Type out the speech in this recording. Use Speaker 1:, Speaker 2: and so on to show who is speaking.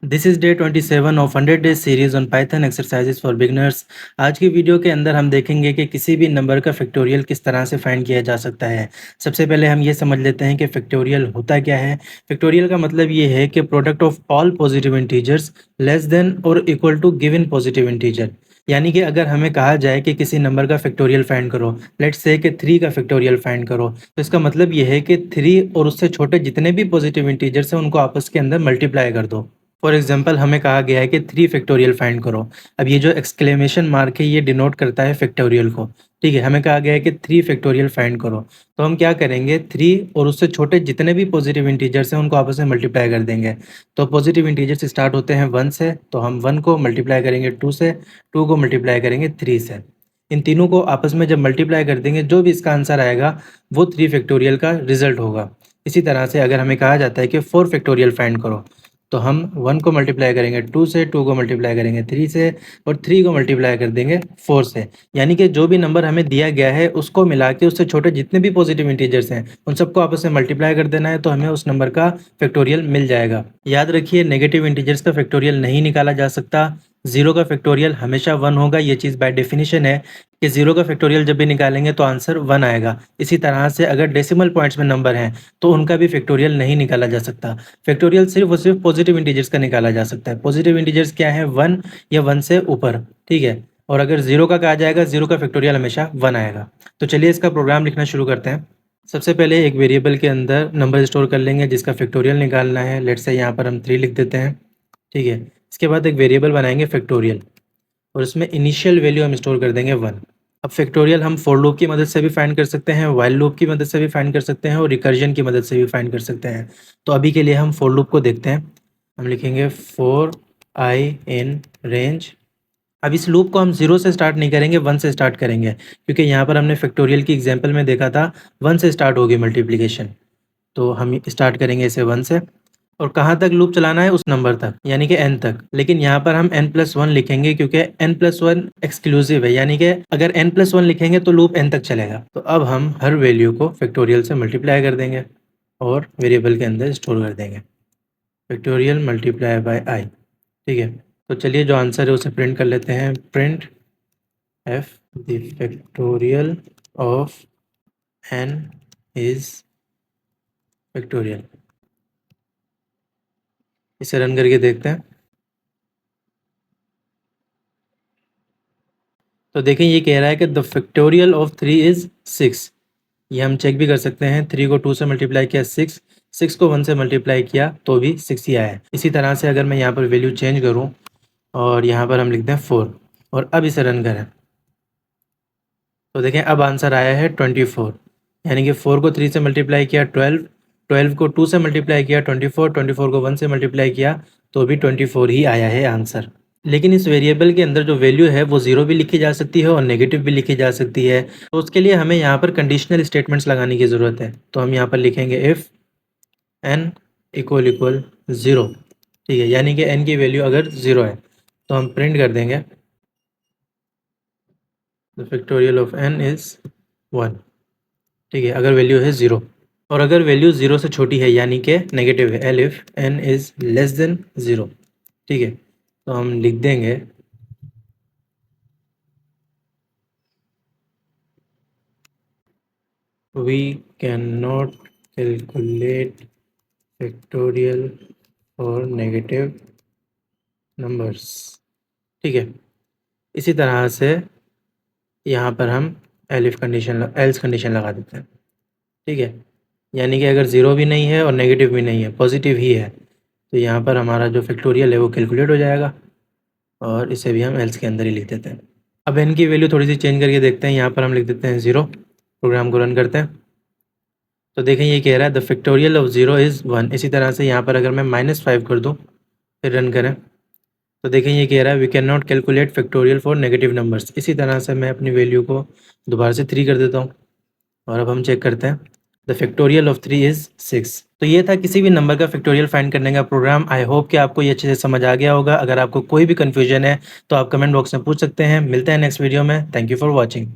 Speaker 1: This is day 27 of 100 days series on Python exercises for beginners. आज की video के अंदर हम देखेंगे कि किसी भी नंबर का फैक्टोरियल किस तरह से फाइंड किया जा सकता है। सबसे पहले हम ये समझ लेते हैं कि फैक्टोरियल होता क्या है। फैक्टोरियल का मतलब ये है कि product of all positive integers less than और equal to given positive integer. यानी कि अगर हमें कहा जाए कि किसी नंबर का फैक्टोरियल फाइंड करो, लेट्स से कि 3 का फैक्टोरियल फाइंड करो, तो इसका मतलब ये है कि 3 और उससे छोटे जितने भी पॉजिटिव इंटीजर्स हैं उनको आपस के अंदर मल्टीप्लाई कर दो। फॉर एग्जाम्पल हमें कहा गया है कि 3 फैक्टोरियल फाइंड करो। अब ये जो एक्सक्लेमेशन मार्क है ये डिनोट करता है फैक्टोरियल को। ठीक है, हमें कहा गया है कि 3 फैक्टोरियल फाइंड करो, तो हम क्या करेंगे, 3 और उससे छोटे जितने भी पॉजिटिव इंटीजर्स हैं उनको आपस में मल्टीप्लाई कर देंगे। तो पॉजिटिव इंटीजर्स स्टार्ट होते हैं 1 से, तो हम 1 को मल्टीप्लाई करेंगे 2 से, 2 को मल्टीप्लाई करेंगे 3 से। इन तीनों को आपस में जब मल्टीप्लाई कर देंगे जो भी इसका आंसर आएगा वो 3 फैक्टोरियल का रिजल्ट होगा। इसी तरह से अगर हमें कहा जाता है कि 4 फैक्टोरियल फाइंड करो, तो हम 1 को मल्टीप्लाई करेंगे 2 से, 2 को मल्टीप्लाई करेंगे 3 से और 3 को मल्टीप्लाई कर देंगे 4 से। यानी कि जो भी नंबर हमें दिया गया है उसको मिला के उससे छोटे जितने भी पॉजिटिव इंटीजर्स हैं उन सबको आपस में मल्टीप्लाई कर देना है, तो हमें उस नंबर का फैक्टोरियल मिल जाएगा। याद रखिए, नेगेटिव इंटीजर्स का फैक्टोरियल नहीं निकाला जा सकता। 0 का फैक्टोरियल हमेशा 1 होगा, ये चीज़ बाय डेफिनेशन है कि 0 का फैक्टोरियल जब भी निकालेंगे तो आंसर 1 आएगा। इसी तरह से अगर डेसिमल पॉइंट्स में नंबर हैं तो उनका भी फैक्टोरियल नहीं निकाला जा सकता। फैक्टोरियल सिर्फ और सिर्फ पॉजिटिव इंटीजर्स का निकाला जा सकता है। पॉजिटिव इंटीजर्स क्या है, 1 या 1 से ऊपर। ठीक है, और अगर 0 का कहा जाएगा, 0 का फैक्टोरियल हमेशा 1 आएगा। तो चलिए इसका प्रोग्राम लिखना शुरू करते हैं। सबसे पहले एक वेरिएबल के अंदर नंबर स्टोर कर लेंगे जिसका फैक्टोरियल निकालना है। लेट्स से यहाँ पर हम 3 लिख देते हैं। ठीक है, इसके बाद एक वेरिएबल बनाएंगे फैक्टोरियल और उसमें इनिशियल वैल्यू हम स्टोर कर देंगे 1। अब फैक्टोरियल हम फॉर लूप की मदद से भी फाइंड कर सकते हैं, व्हाइल लूप की मदद से भी फाइंड कर सकते हैं और रिकर्जन की मदद से भी फाइंड कर सकते हैं। तो अभी के लिए हम फॉर लूप को देखते हैं। हम लिखेंगे फॉर आई इन रेंज। अब इस लूप को हम 0 से स्टार्ट नहीं करेंगे, 1 से स्टार्ट करेंगे, क्योंकि यहाँ पर हमने फैक्टोरियल की एग्जाम्पल में देखा था 1 से स्टार्ट होगी मल्टीप्लिकेशन। तो हम स्टार्ट करेंगे इसे 1 से और कहाँ तक लूप चलाना है, उस नंबर तक, यानी कि n तक। लेकिन यहाँ पर हम n+1 लिखेंगे क्योंकि n+1 एक्सक्लूसिव है, यानी कि अगर n+1 लिखेंगे तो लूप n तक चलेगा। तो अब हम हर वैल्यू को फैक्टोरियल से मल्टीप्लाई कर देंगे और वेरिएबल के अंदर स्टोर कर देंगे, फैक्टोरियल मल्टीप्लाई बाय आई। ठीक है, तो चलिए जो आंसर है उसे प्रिंट कर लेते हैं। Print f the factorial of n is factorial. इसे रन करके देखते हैं। तो देखें ये कह रहा है कि द फैक्टोरियल ऑफ 3 इज़ 6। ये हम चेक भी कर सकते हैं, 3 को 2 से मल्टीप्लाई किया 6, 6 को 1 से मल्टीप्लाई किया तो भी 6 ही आया है। इसी तरह से अगर मैं यहाँ पर वैल्यू चेंज करूँ और यहाँ पर हम लिखते हैं 4 और अब इसे रन करें, तो देखें अब आंसर आया है 24। यानी कि 4 को 3 से मल्टीप्लाई किया 12, 12 को 2 से मल्टीप्लाई किया 24, 24 को 1 से मल्टीप्लाई किया तो भी 24 ही आया है आंसर। लेकिन इस वेरिएबल के अंदर जो वैल्यू है वो 0 भी लिखी जा सकती है और नेगेटिव भी लिखी जा सकती है। तो उसके लिए हमें यहाँ पर कंडीशनल स्टेटमेंट्स लगाने की ज़रूरत है। तो हम यहाँ पर लिखेंगे इफ़ n इक्वल 0। ठीक है, यानी कि n की वैल्यू अगर 0 है तो हम प्रिंट कर देंगे the factorial of n is 1। ठीक है, अगर वैल्यू है 0 और अगर वैल्यू 0 से छोटी है यानी कि नेगेटिव है, L if n is less than 0। ठीक है, तो हम लिख देंगे we cannot calculate factorial for negative numbers। ठीक है, इसी तरह से यहाँ पर हम एल्स कंडीशन लगा देते हैं। ठीक है, यानी कि अगर 0 भी नहीं है और नेगेटिव भी नहीं है, पॉजिटिव ही है, तो यहाँ पर हमारा जो फैक्टोरियल है वो कैलकुलेट हो जाएगा और इसे भी हम एल्स के अंदर ही लिख देते हैं। अब n की वैल्यू थोड़ी सी चेंज करके देखते हैं। यहाँ पर हम लिख देते हैं 0। प्रोग्राम को रन करते हैं तो देखें ये कह रहा है द फैक्टोरियल ऑफ 0 इज़ 1। इसी तरह से यहाँ पर अगर मैं -5 कर दूँ फिर रन करें तो देखें ये कह रहा है we cannot calculate factorial for negative numbers. इसी तरह से मैं अपनी वैल्यू को दोबारा से 3 कर देता हूँ और अब हम चेक करते हैं द फैक्टोरियल ऑफ 3 इज़ 6। तो ये था किसी भी नंबर का फैक्टोरियल फाइंड करने का प्रोग्राम। आई होप कि आपको ये अच्छे से समझ आ गया होगा। अगर आपको कोई भी कन्फ्यूजन है तो आप कमेंट बॉक्स में पूछ सकते हैं। मिलते हैं नेक्स्ट वीडियो में। Thank you for watching.